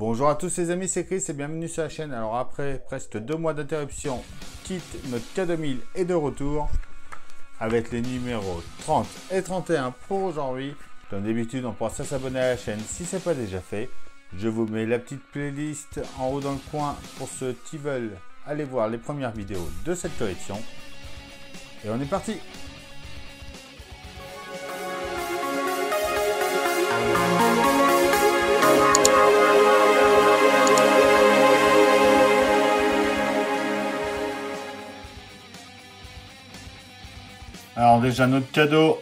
Bonjour à tous les amis, c'est Chris et bienvenue sur la chaîne. Alors après presque 2 mois d'interruption, Kit, notre K2000 est de retour avec les numéros 30 et 31 pour aujourd'hui. Comme d'habitude, on pense à s'abonner à la chaîne si ce n'est pas déjà fait. Je vous mets la petite playlist en haut dans le coin pour ceux qui veulent aller voir les premières vidéos de cette collection. Et on est parti! Alors déjà notre cadeau.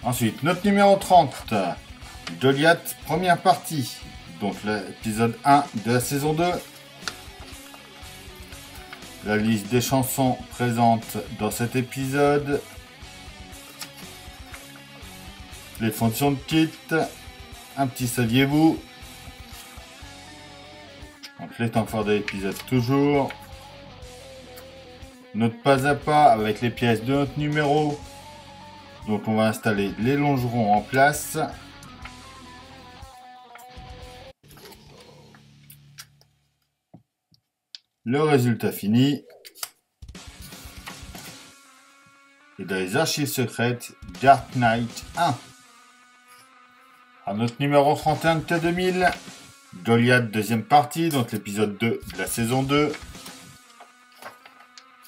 Ensuite notre numéro 30. Goliath, première partie. Donc l'épisode 1 de la saison 2. La liste des chansons présentes dans cet épisode. Les fonctions de kit. Un petit saviez-vous. Donc les temps forts de l'épisode toujours. Notre pas à pas avec les pièces de notre numéro. Donc on va installer les longerons en place. Le résultat fini. Et dans les archives secrètes, Dark Knight 1. À notre numéro 31 de T2000, Goliath deuxième partie, donc l'épisode 2 de la saison 2.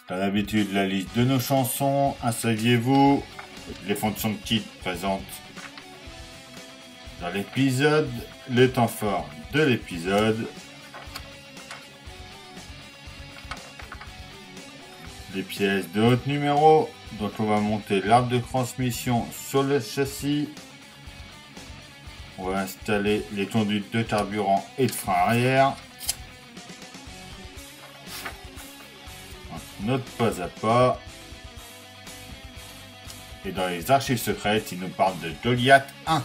Comme d'habitude, la liste de nos chansons, un saviez-vous, les fonctions de kit présentes dans l'épisode, les temps forts de l'épisode, les pièces de haut numéro, donc on va monter l'arbre de transmission sur le châssis, on va installer les conduites de carburant et de frein arrière, notre pas à pas, et dans les archives secrètes, il nous parle de Goliath 1.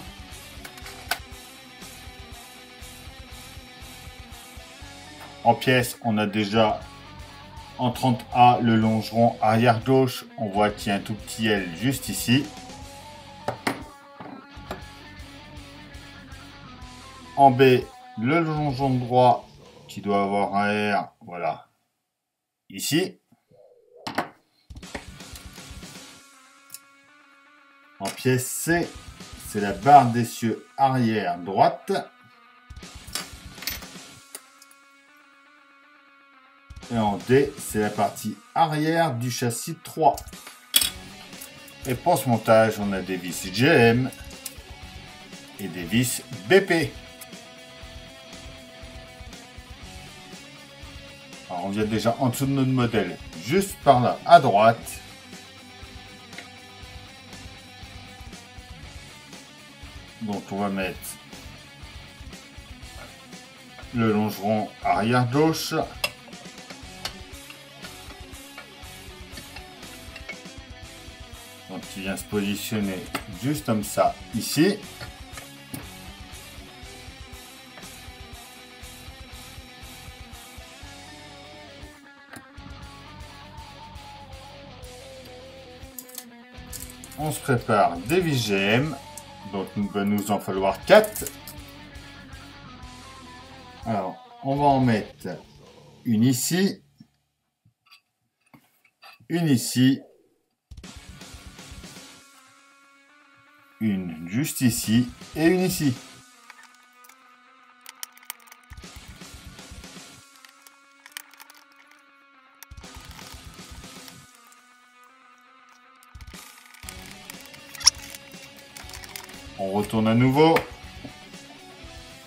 En pièces, on a déjà en 30A le longeron arrière gauche, on voit qu'il y a un tout petit L juste ici. En B, le longeron droit qui doit avoir un R, voilà, ici. En pièce C, c'est la barre d'essieu arrière droite. Et en D, c'est la partie arrière du châssis 3. Et pour ce montage, on a des vis GM et des vis BP. Alors on vient déjà en dessous de notre modèle, juste par là à droite. Donc on va mettre le longeron arrière gauche. Donc il vient se positionner juste comme ça ici. On se prépare des vis GM. Donc il va nous en falloir 4. Alors, on va en mettre une ici, une ici, une juste ici et une ici. On retourne à nouveau.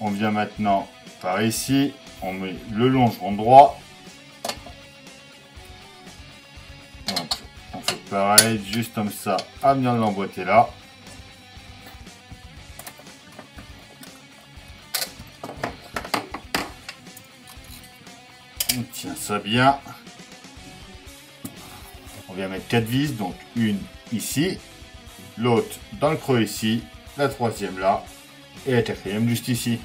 On vient maintenant par ici. On met le longeron droit. Donc, on fait pareil, juste comme ça, à bien l'emboîter là. On tient ça bien. On vient mettre 4 vis, donc une ici, l'autre dans le creux ici, la troisième là, et la quatrième juste ici.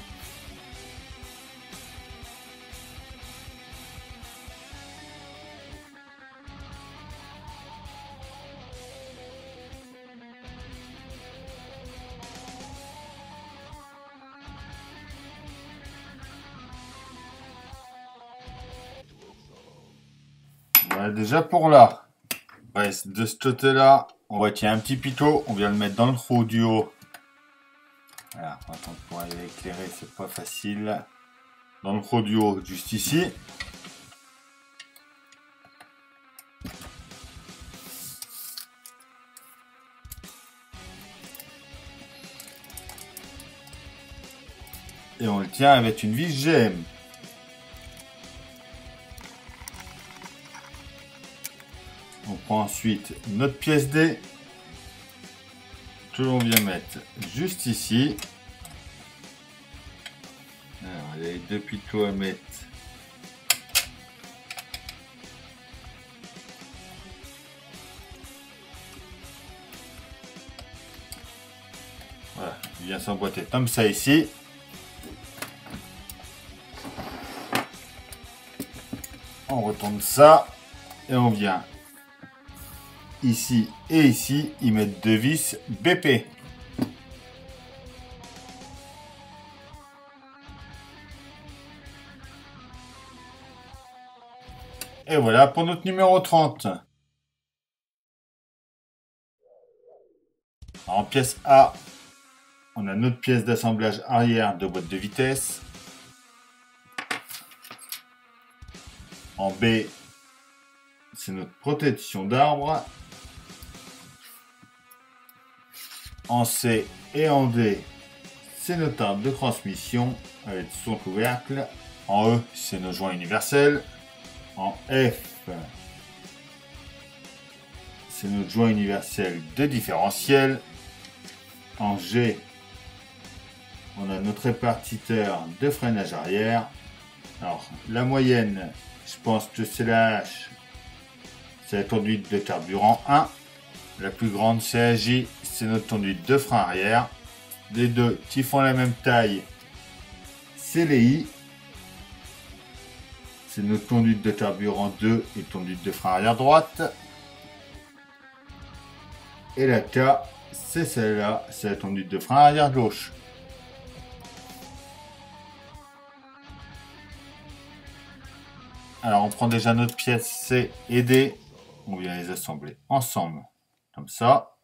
Voilà, déjà pour là. Ouais, de ce côté-là, on voit qu'il y a un petit pitot. On vient le mettre dans le trou du haut. Voilà, attends, pour aller éclairer, c'est pas facile. Dans le trou du haut, juste ici. Et on le tient avec une vis GM. On prend ensuite notre pièce D. Que l'on vient mettre juste ici. Alors, il y a les deux pitots à mettre. Voilà, il vient s'emboîter comme ça ici. On retourne ça et on vient ici et ici y mettre deux vis BP. Et voilà pour notre numéro 30. En pièce A, on a notre pièce d'assemblage arrière de boîte de vitesse. En B, c'est notre protection d'arbre. En C et en D, c'est notre arbre de transmission avec son couvercle. En E, c'est nos joints universels. En F, c'est notre joint universel de différentiel. En G, on a notre répartiteur de freinage arrière. Alors, la moyenne, je pense que c'est la H, c'est la conduite de carburant 1. La plus grande, c'est la J, c'est notre conduite de frein arrière. Les deux qui font la même taille, c'est les I. C'est notre conduite de carburant 2 et conduite de frein arrière droite. Et la K, c'est celle-là, c'est la conduite de frein arrière gauche. Alors on prend déjà notre pièce C et D. On vient les assembler ensemble, comme ça.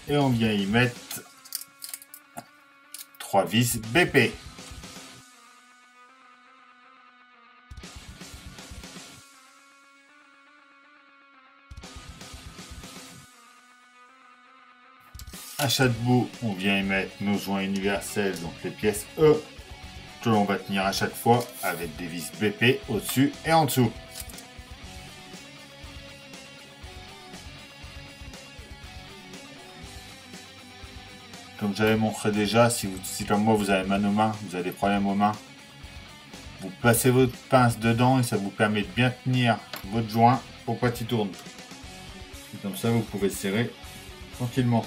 Et on vient y mettre 3 vis BP. À chaque bout, on vient y mettre nos joints universels, donc les pièces E, que l'on va tenir à chaque fois avec des vis BP au-dessus et en dessous. Comme j'avais montré déjà, si comme moi vous avez mal aux mains, vous avez des problèmes aux mains, vous placez votre pince dedans et ça vous permet de bien tenir votre joint pour pas qu'il tourne. Et comme ça, vous pouvez serrer tranquillement.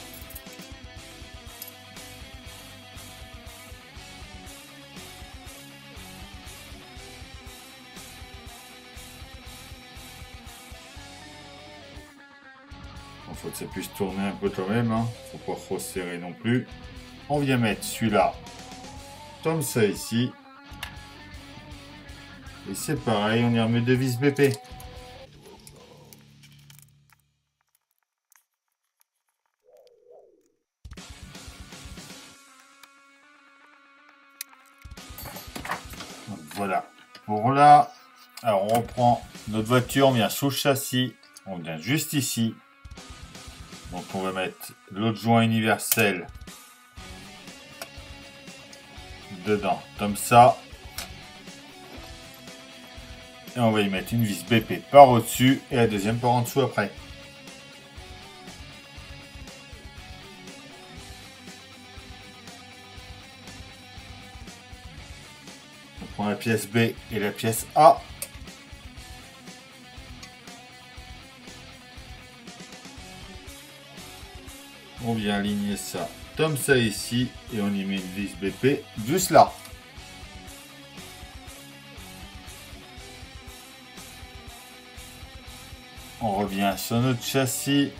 Il faut que ça puisse tourner un peu quand même, hein. Faut pas trop serrer non plus. On vient mettre celui-là comme ça ici. Et c'est pareil, on y remet deux vis BP. Donc voilà. Pour là, alors on reprend notre voiture, on vient sous le châssis, on vient juste ici. Donc on va mettre l'autre joint universel dedans, comme ça. Et on va y mettre une vis BP par au-dessus et la deuxième par en dessous après. On prend la pièce B et la pièce A. On vient aligner ça comme ça ici et on y met une vis BP juste là. On revient sur notre châssis.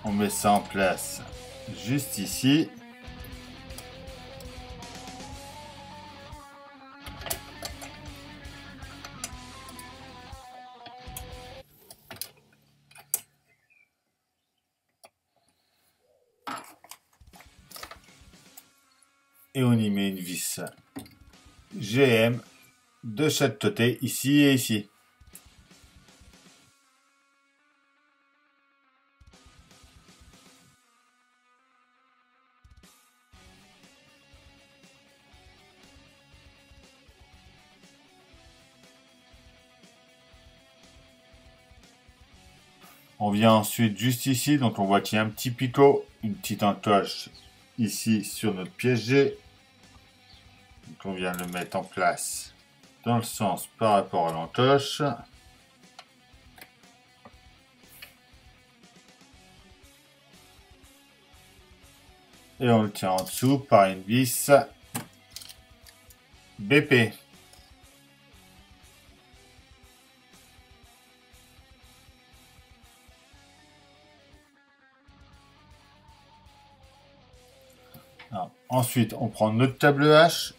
On met ça en place juste ici. Et on y met une vis GM de chaque côté, ici et ici. On vient ensuite juste ici, donc on voit qu'il y a un petit picot, une petite encoche ici sur notre pièce G. Donc on vient le mettre en place dans le sens par rapport à l'encoche. Et on le tient en dessous par une vis BP. Alors, ensuite, on prend notre câble H.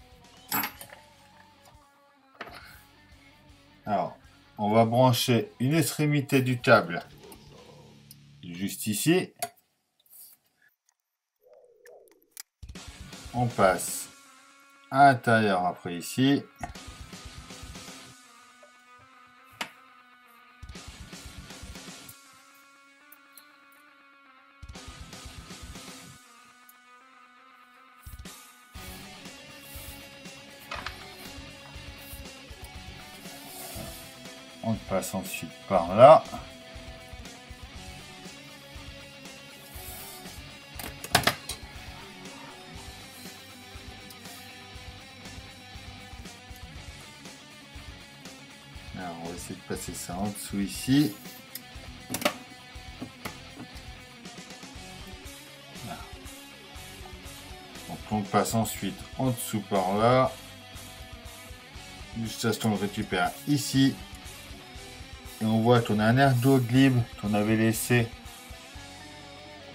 Alors, on va brancher une extrémité du câble juste ici. On passe à l'intérieur après ici. On passe ensuite par là. Alors, on va essayer de passer ça en dessous ici. Voilà. Donc on passe ensuite en dessous par là. Juste à ce qu'on le récupère ici. Et on voit qu'on a un ergot libre qu'on avait laissé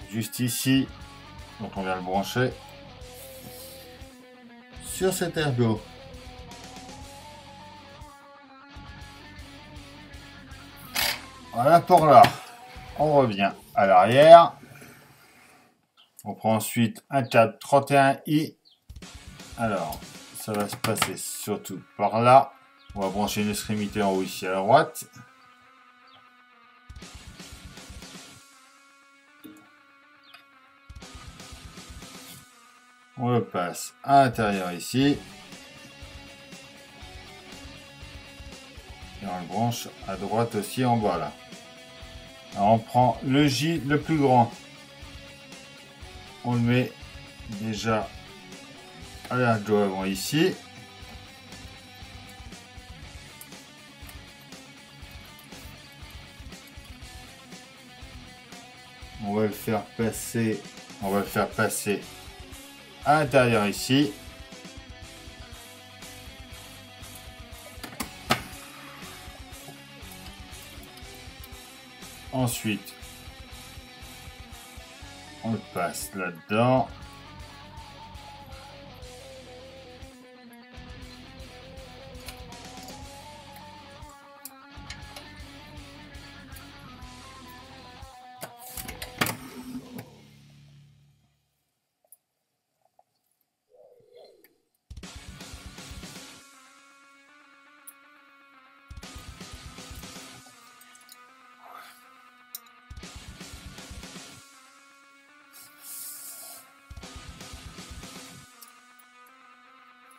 juste ici. Donc on vient le brancher sur cet ergot. Voilà pour là. On revient à l'arrière. On prend ensuite un câble 31i. Alors, ça va se passer surtout par là. On va brancher une extrémité en haut ici à droite. On le passe à l'intérieur ici. Et on le branche à droite aussi en bas là. Alors on prend le J le plus grand. On le met déjà à l'ergot avant ici. On va le faire passer à l'intérieur ici. Ensuite, on le passe là-dedans.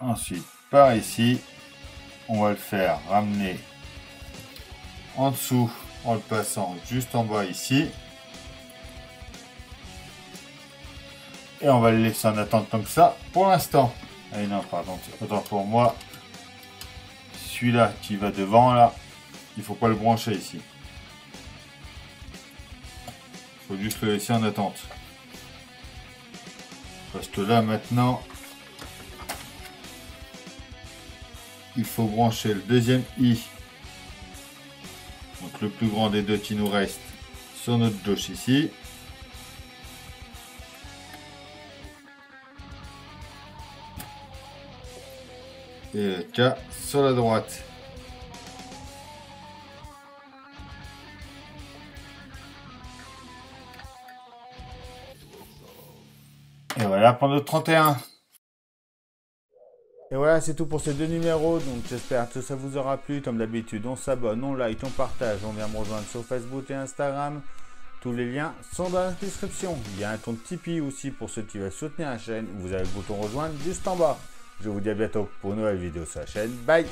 Ensuite, par ici, on va le faire ramener en dessous en le passant juste en bas ici. Et on va le laisser en attente comme ça pour l'instant. Allez, non, pardon, autant pour moi. Celui-là qui va devant, là, il faut pas le brancher ici. Il faut juste le laisser en attente. Parce que là, maintenant, il faut brancher le deuxième I. Donc le plus grand des deux qui nous reste sur notre gauche ici. Et le K sur la droite. Et voilà pour notre 31. voilà, c'est tout pour ces 2 numéros. Donc j'espère que ça vous aura plu. Comme d'habitude, on s'abonne, on like, on partage, on vient me rejoindre sur Facebook et Instagram. Tous les liens sont dans la description. Il y a un compte Tipeee aussi pour ceux qui veulent soutenir la chaîne. Vous avez le bouton rejoindre juste en bas. Je vous dis à bientôt pour une nouvelle vidéo sur la chaîne. Bye!